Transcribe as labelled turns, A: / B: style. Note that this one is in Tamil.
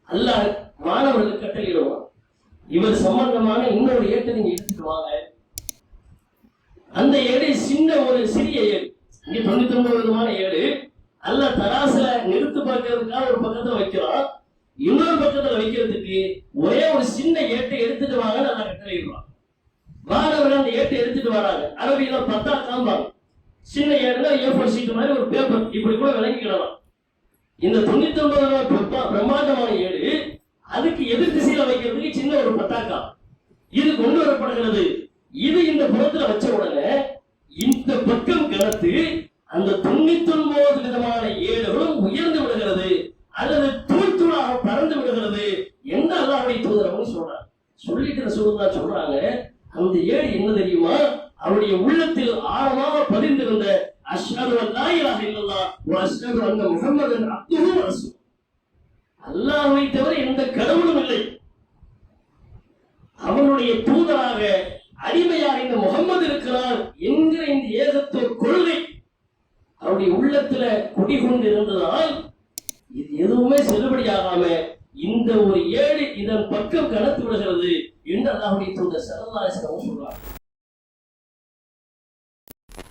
A: அல்லாஹ் மாணவர்களுக்கு கட்டளையிடுவான், இவர் சம்பந்தமான இன்னொரு ஏட்டை நீங்க எடுத்துட்டு வாங்க. அந்த ஏடு சிறிய ஏடு, இங்க 99 விதமான ஏடு. அல்லாஹ் தராசுல நிறுத்து பார்க்கறதுக்காக ஒரு பக்கத்துல வைக்கிறான், இன்னொரு பக்கத்துல வைக்கிறதுக்கு ஒரே ஒரு சின்ன ஏட்டை எடுத்துட்டு வாங்க நல்லா கட்டளையிடுவான். மாணவர்கள் அந்த ஏட்டை எடுத்துட்டு வராங்க. அரபியில 10 காம்பாங்க. சின்ன ஏடுனா A4 சீட் மாதிரி ஒரு பேப்பர், இப்படி கூட விளங்கிக்கிடலாம். இந்த 99 பிரம்மாண்டமான ஏடு அதுக்கு எதிர் திசையில வைக்கிறதுக்கு சின்ன ஒரு 10 இது கொண்டு வரப்படுகிறது. இது இந்த புறத்துல வச்ச உடனே இந்த பக்கம் கனத்து அந்த 99 விதமான ஏடுகளும் உயர்ந்து விடுகிறது அல்லது தூள் தூளாக பறந்து விடுகிறது என்று அல்லாஹ்வுடைய தூதர் அவங்க சொல்றாங்க. சொல்லிட்டு ரசூலுல்லாஹ் சொல்றாங்க, அந்த ஏடு என்ன தெரியுமா? அவருடைய உள்ளத்தில் ஆழமாக பதிந்திருந்த அஷ்ஹது அல்லா இலாஹ இல்லல்லாஹ் வ அஷ்ஹது அன்ன முஹம்மதன் அப்துஹு வ ரசூலுஹு, அல்லாஹ்வை தவிர எந்த கடவுளும் இல்லை, அவனுடைய தூதராக அடிமையாக இந்த முகம்மது இருக்கிறார் என்கிற இந்த ஏகத்துவ கொள்கை அவருடைய உள்ளத்துல குடிகொண்டு இருந்ததால் இது எதுவுமே செல்லுபடியாகாம இந்த ஒரு ஏடு இதன் பக்கம் கடத்து விடுகிறது என்று அல்லாஹ்வுடைய தூதர் ஸல்லல்லாஹு அலைஹி வஸல்லம் சொல்றார்.